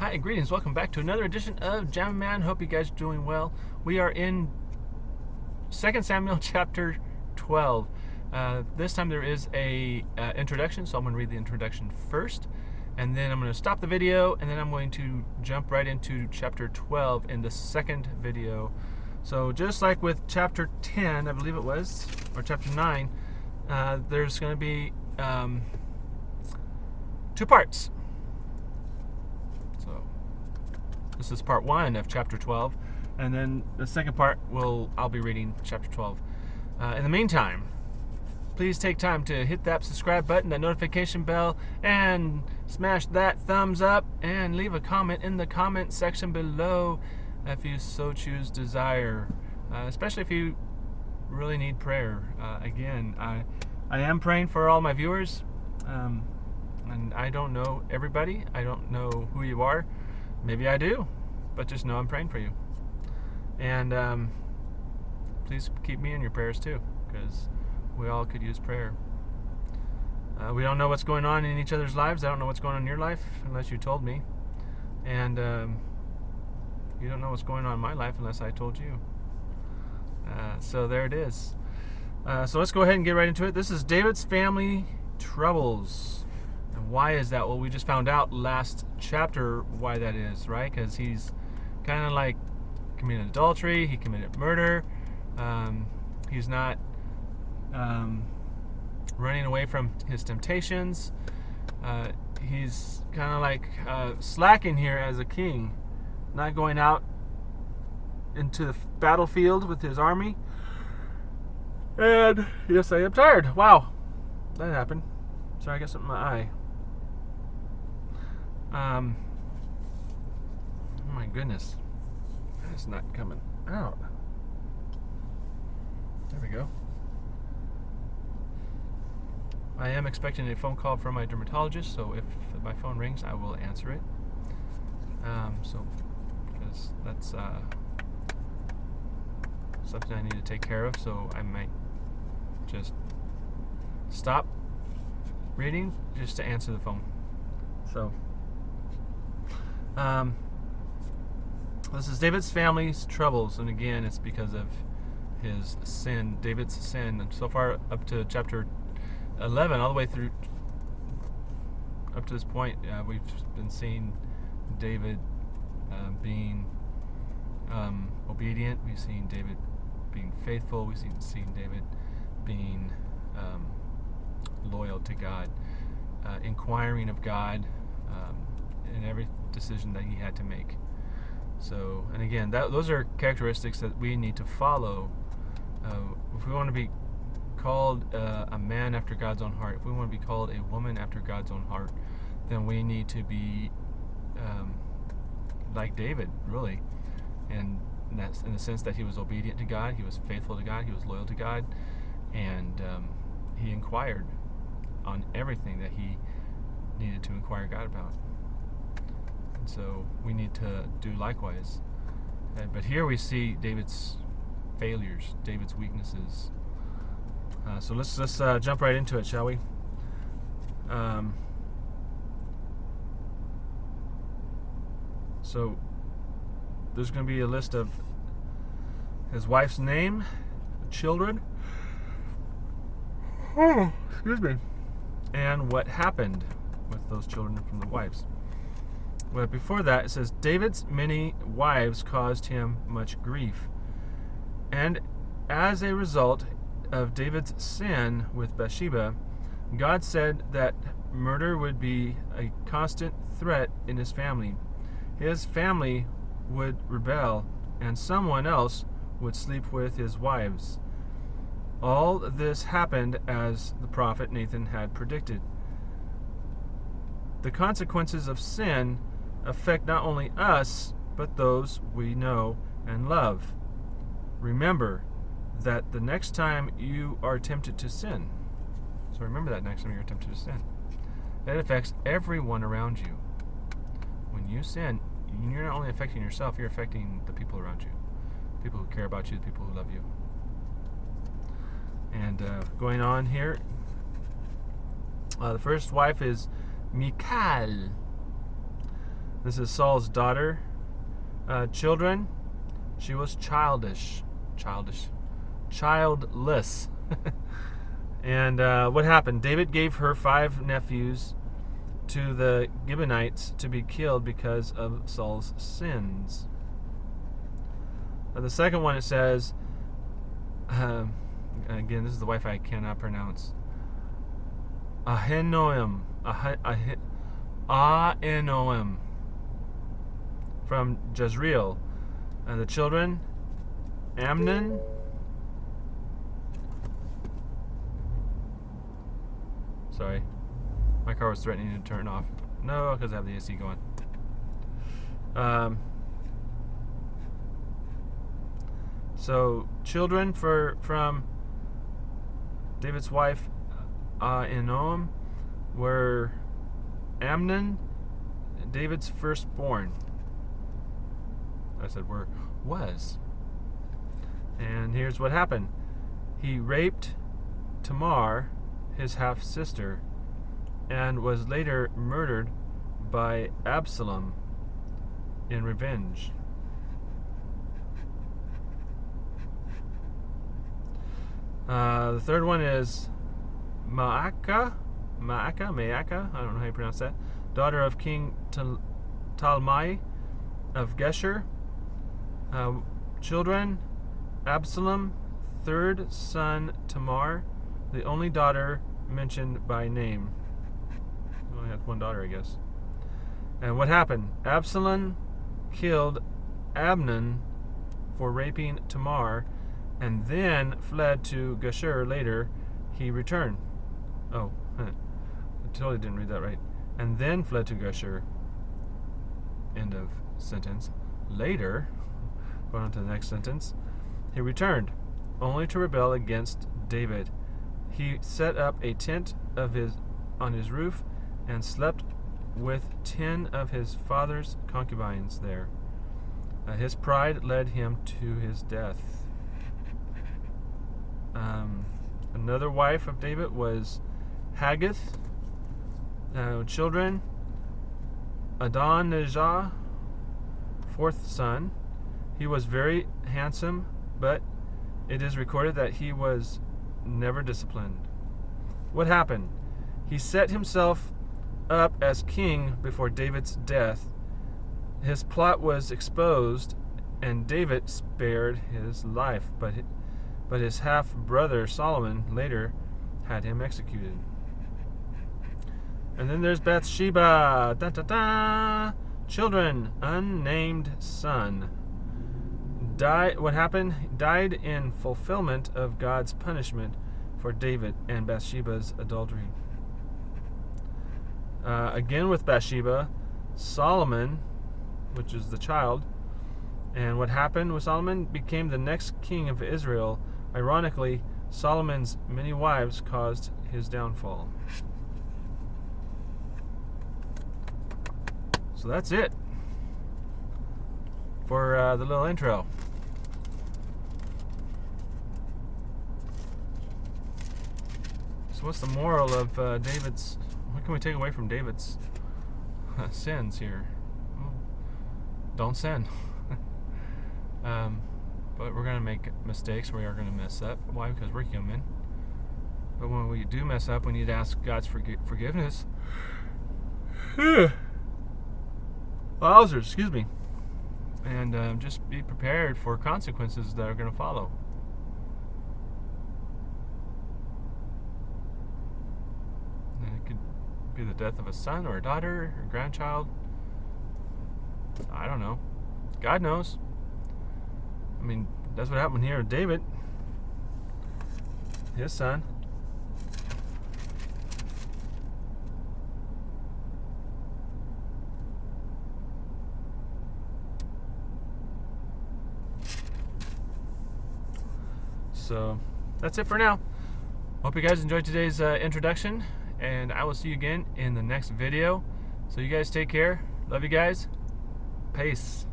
Hi, greetings. Welcome back to another edition of Jam Man. Hope you guys are doing well. We are in 2 Samuel chapter 12. This time there is a introduction, so I'm going to read the introduction first, and then I'm going to stop the video, and then I'm going to jump right into chapter 12 in the second video. So just like with chapter 10, I believe it was, or chapter 9, there's going to be two parts. So this is part 1 of chapter 12, and then the second part I'll be reading chapter 12. In the meantime, please take time to hit that subscribe button, that notification bell, and smash that thumbs up, and leave a comment in the comment section below if you so choose desire, especially if you really need prayer. Again, I am praying for all my viewers. And I don't know everybody. I don't know who you are. Maybe I do, but just know I'm praying for you. And please keep me in your prayers too, because we all could use prayer. We don't know what's going on in each other's lives. I don't know what's going on in your life unless you told me. And you don't know what's going on in my life unless I told you. So there it is. So let's go ahead and get right into it. This is David's family troubles. And why is that? Well, we just found out last chapter why that is, right? Because he's kind of like committed adultery, he committed murder, he's not running away from his temptations, he's kind of like slacking here as a king, not going out into the battlefield with his army. And yes, I am tired. Wow, that happened. Sorry, I got something in my eye. Oh my goodness. It's not coming out. There we go. I am expecting a phone call from my dermatologist, so if my phone rings, I will answer it. Because that's something I need to take care of, so I might just stop reading just to answer the phone. So this is David's family's troubles, and again, it's because of his sin, David's sin. And so far, up to chapter 11, all the way through up to this point, we've been seeing David being obedient. We've seen David being faithful. We've seen David being loyal to God, inquiring of God in every decision that he had to make. So, and again, those are characteristics that we need to follow if we want to be called a man after God's own heart. If we want to be called a woman after God's own heart, then we need to be like David, really, and that's in the sense that he was obedient to God, he was faithful to God, he was loyal to God, and he inquired on everything that he needed to inquire God about. And so we need to do likewise. But here we see David's failures, David's weaknesses. So let's jump right into it, shall we? So there's going to be a list of his wife's name, the children, excuse me, and what happened with those children from the wives. But before that, it says, David's many wives caused him much grief. And as a result of David's sin with Bathsheba, God said that murder would be a constant threat in his family. His family would rebel, and someone else would sleep with his wives. All this happened as the prophet Nathan had predicted. The consequences of sin affect not only us, but those we know and love. Remember that the next time you are tempted to sin, so remember that next time you're tempted to sin, it affects everyone around you. When you sin, you're not only affecting yourself, you're affecting the people around you, people who care about you, the people who love you. And going on here, the first wife is Michal. This is Saul's daughter. Children, she was childless. And what happened? David gave her 5 nephews to the Gibeonites to be killed because of Saul's sins. The second one, it says, again, this is the wife I cannot pronounce. Ahinoam. Ahinoam. From Jezreel. And the children, Amnon. Sorry. My car was threatening to turn off. No, because I have the AC going. So, children from David's wife, Ahinoam, were Amnon, David's firstborn. I said was. And here's what happened. He raped Tamar, his half-sister, and was later murdered by Absalom in revenge. The third one is Maacah, I don't know how you pronounce that, daughter of King Talmai of Geshur. Children, Absalom, third son Tamar, the only daughter mentioned by name. He only had one daughter, I guess. And what happened? Absalom killed Amnon for raping Tamar, and then fled to Geshur. Later, he returned. Oh, I totally didn't read that right. And then fled to Geshur. End of sentence. Later, going on to the next sentence, he returned, only to rebel against David. He set up a tent on his roof and slept with 10 of his father's concubines there. His pride led him to his death. Another wife of David was Haggith. Children, Adonijah, fourth son. He was very handsome, but it is recorded that he was never disciplined. What happened? He set himself up as king before David's death. His plot was exposed, and David spared his life, but his half-brother Solomon later had him executed. And then there's Bathsheba. Da, da, da. Children, unnamed son. What happened? Died in fulfillment of God's punishment for David and Bathsheba's adultery. Again with Bathsheba, Solomon, which is the child, and what happened with Solomon, became the next king of Israel. Ironically, Solomon's many wives caused his downfall. So that's it for the little intro. So what's the moral of David's... What can we take away from David's sins here? Well, don't sin. But we're going to make mistakes. We are going to mess up. Why? Because we're human. But when we do mess up, we need to ask God's forgiveness. Wowzers, excuse me. And just be prepared for consequences that are going to follow. And it could be the death of a son or a daughter or a grandchild. I don't know. God knows. I mean, that's what happened here with David, his son. So that's it for now. Hope you guys enjoyed today's introduction, and I will see you again in the next video. So you guys take care. Love you guys. Peace.